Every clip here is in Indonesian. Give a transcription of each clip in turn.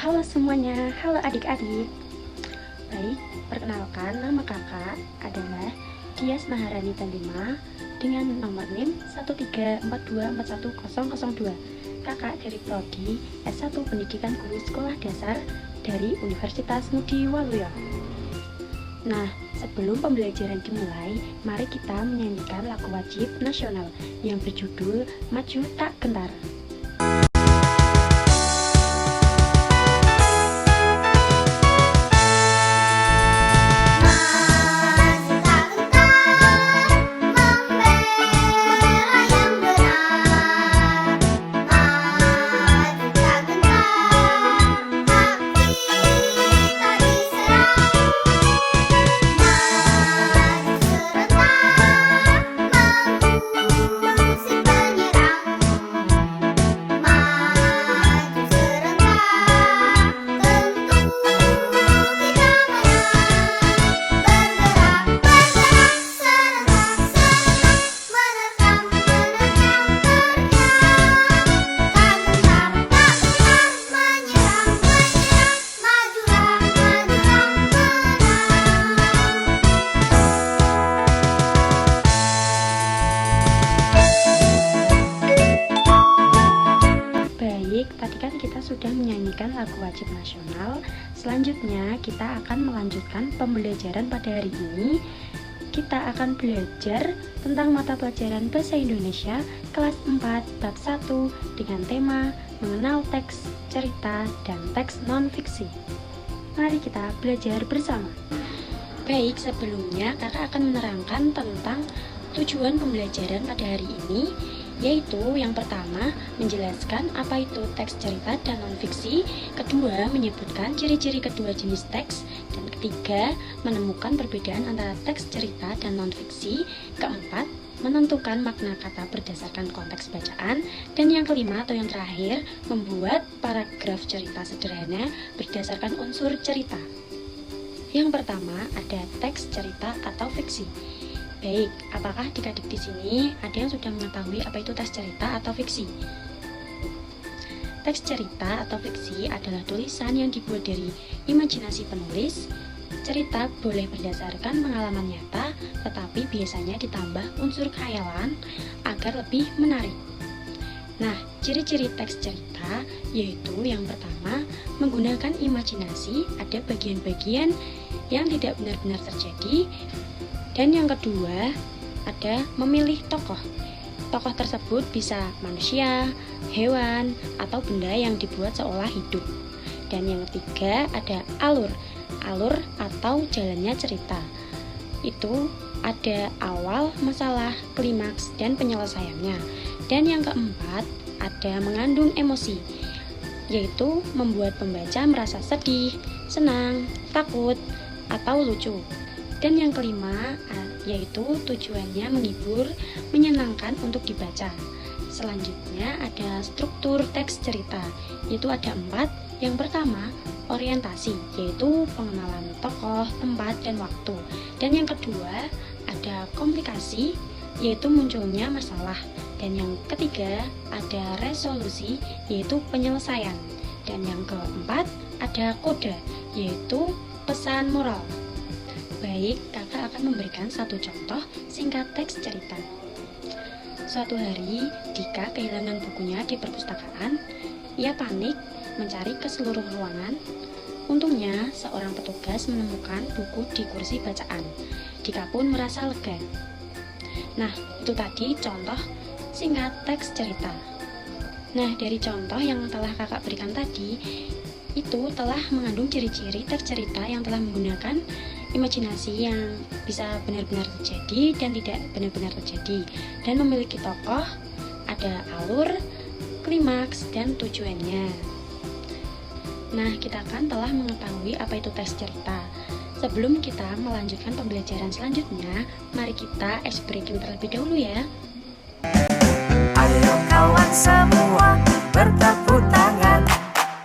Halo semuanya, halo adik-adik. Baik, perkenalkan nama kakak adalah Dias Maharani Tandima dengan nomor NIM 134241002. Kakak dari Prodi S1 Pendidikan Guru Sekolah Dasar dari Universitas Ngudi Waluyo. Nah, sebelum pembelajaran dimulai, mari kita menyanyikan lagu wajib nasional yang berjudul Maju Tak Gentar. Tadi kan kita sudah menyanyikan lagu wajib nasional. Selanjutnya kita akan melanjutkan pembelajaran pada hari ini. Kita akan belajar tentang mata pelajaran Bahasa Indonesia kelas 4 bab 1 dengan tema mengenal teks cerita dan teks non-fiksi. Mari kita belajar bersama. Baik, sebelumnya kakak akan menerangkan tentang tujuan pembelajaran pada hari ini, yaitu yang pertama menjelaskan apa itu teks cerita dan non-fiksi, kedua menyebutkan ciri-ciri kedua jenis teks, dan ketiga menemukan perbedaan antara teks cerita dan non-fiksi, keempat menentukan makna kata berdasarkan konteks bacaan, dan yang kelima atau yang terakhir membuat paragraf cerita sederhana berdasarkan unsur cerita. Yang pertama ada teks cerita atau fiksi. Baik, apakah adik-adik di sini ada yang sudah mengetahui apa itu teks cerita atau fiksi? Teks cerita atau fiksi adalah tulisan yang dibuat dari imajinasi penulis. Cerita boleh berdasarkan pengalaman nyata, tetapi biasanya ditambah unsur khayalan agar lebih menarik. Nah, ciri-ciri teks cerita yaitu yang pertama, menggunakan imajinasi, ada bagian-bagian yang tidak benar-benar terjadi. Dan yang kedua, ada memilih tokoh. Tokoh tersebut bisa manusia, hewan, atau benda yang dibuat seolah hidup. Dan yang ketiga, ada alur. Alur atau jalannya cerita. Itu ada awal, masalah, klimaks, dan penyelesaiannya. Dan yang keempat, ada mengandung emosi, yaitu membuat pembaca merasa sedih, senang, takut, atau lucu. Dan yang kelima, yaitu tujuannya menghibur, menyenangkan untuk dibaca. Selanjutnya ada struktur teks cerita, yaitu ada 4. Yang pertama, orientasi, yaitu pengenalan tokoh, tempat, dan waktu. Dan yang kedua, ada komplikasi, yaitu munculnya masalah. Dan yang ketiga, ada resolusi, yaitu penyelesaian. Dan yang keempat, ada kode, yaitu pesan moral. Baik, kakak akan memberikan satu contoh singkat teks cerita. Suatu hari, Dika kehilangan bukunya di perpustakaan. Ia panik mencari ke seluruh ruangan. Untungnya, seorang petugas menemukan buku di kursi bacaan. Dika pun merasa lega. Nah, itu tadi contoh singkat teks cerita. Nah, dari contoh yang telah kakak berikan tadi, itu telah mengandung ciri-ciri teks cerita yang telah menggunakan imajinasi yang bisa benar-benar terjadi dan tidak benar-benar terjadi, dan memiliki tokoh, ada alur, klimaks, dan tujuannya. Nah, kita kan telah mengetahui apa itu teks cerita. Sebelum kita melanjutkan pembelajaran selanjutnya, mari kita ice breaking terlebih dahulu ya. Ayo kawan semua bertepuk tangan,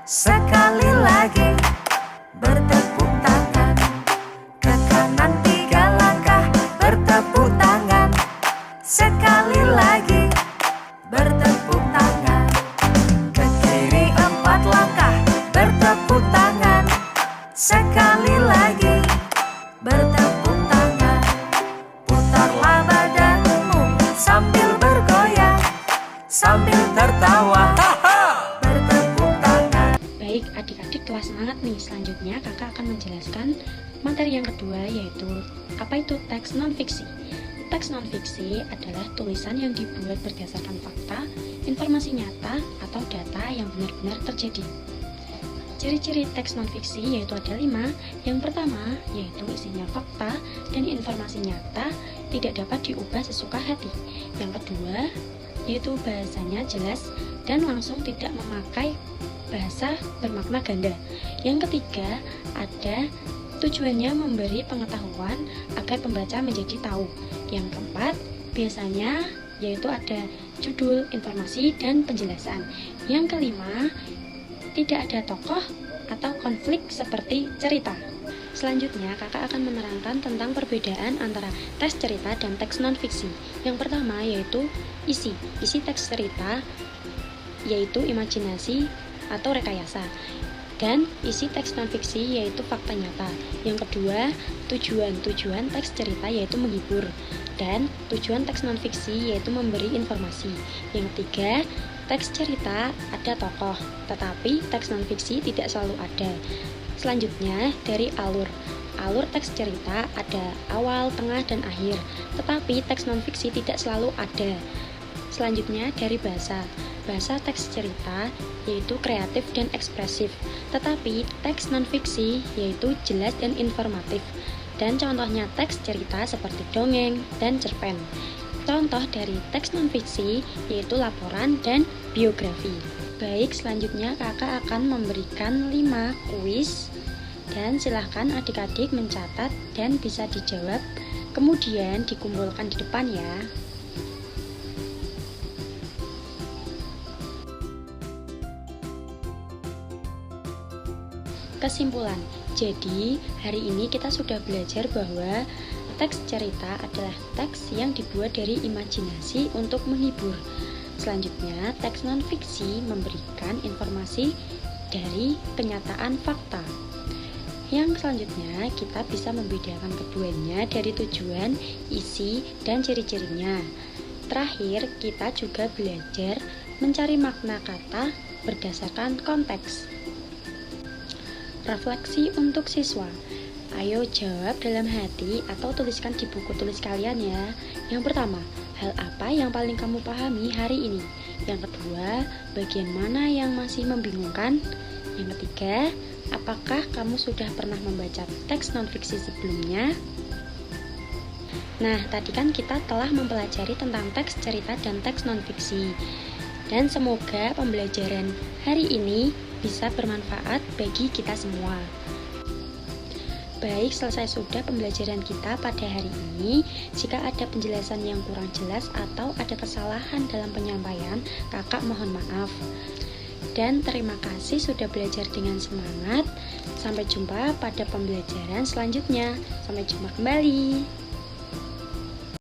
sekali lagi bertepuk tangan, ke kanan 3 langkah bertepuk tangan, sekali lagi bertepuk tangan, ke kiri 4 langkah bertepuk tertawa, bertepuk tangan. Baik adik-adik, kelas semangat nih. Selanjutnya kakak akan menjelaskan materi yang kedua, yaitu apa itu teks non-fiksi. Teks non-fiksi adalah tulisan yang dibuat berdasarkan fakta, informasi nyata, atau data yang benar-benar terjadi. Ciri-ciri teks non-fiksi yaitu ada 5. Yang pertama, yaitu isinya fakta dan informasi nyata, tidak dapat diubah sesuka hati. Yang kedua, yaitu bahasanya jelas dan langsung, tidak memakai bahasa bermakna ganda. Yang ketiga, ada tujuannya memberi pengetahuan agar pembaca menjadi tahu. Yang keempat, biasanya yaitu ada judul, informasi, dan penjelasan. Yang kelima, tidak ada tokoh atau konflik seperti cerita. Selanjutnya, kakak akan menerangkan tentang perbedaan antara teks cerita dan teks non-fiksi. Yang pertama yaitu isi. Isi teks cerita yaitu imajinasi atau rekayasa. Dan isi teks non-fiksi yaitu fakta nyata. Yang kedua, tujuan teks cerita yaitu menghibur. Dan tujuan teks non-fiksi yaitu memberi informasi. Yang ketiga, teks cerita ada tokoh, tetapi teks non-fiksi tidak selalu ada. Selanjutnya, dari alur. Alur teks cerita ada awal, tengah, dan akhir, tetapi teks non-fiksi tidak selalu ada. Selanjutnya, dari bahasa. Bahasa teks cerita yaitu kreatif dan ekspresif, tetapi teks non-fiksi yaitu jelas dan informatif. Dan contohnya teks cerita seperti dongeng dan cerpen. Contoh dari teks non-fiksi yaitu laporan dan biografi. Baik, selanjutnya kakak akan memberikan 5 kuis dan silahkan adik-adik mencatat dan bisa dijawab, kemudian dikumpulkan di depan ya. Kesimpulan, jadi hari ini kita sudah belajar bahwa teks cerita adalah teks yang dibuat dari imajinasi untuk menghibur. Selanjutnya, teks non-fiksi memberikan informasi dari kenyataan fakta. Yang selanjutnya, kita bisa membedakan keduanya dari tujuan, isi, dan ciri-cirinya. Terakhir, kita juga belajar mencari makna kata berdasarkan konteks. Refleksi untuk siswa. Ayo jawab dalam hati atau tuliskan di buku tulis kalian ya. Yang pertama, hal apa yang paling kamu pahami hari ini? Yang kedua, bagian mana yang masih membingungkan? Yang ketiga, apakah kamu sudah pernah membaca teks non-fiksi sebelumnya? Nah, tadi kan kita telah mempelajari tentang teks cerita dan teks non-fiksi. Dan semoga pembelajaran hari ini bisa bermanfaat bagi kita semua. Baik, selesai sudah pembelajaran kita pada hari ini. Jika ada penjelasan yang kurang jelas atau ada kesalahan dalam penyampaian, kakak mohon maaf. Dan terima kasih sudah belajar dengan semangat. Sampai jumpa pada pembelajaran selanjutnya. Sampai jumpa kembali.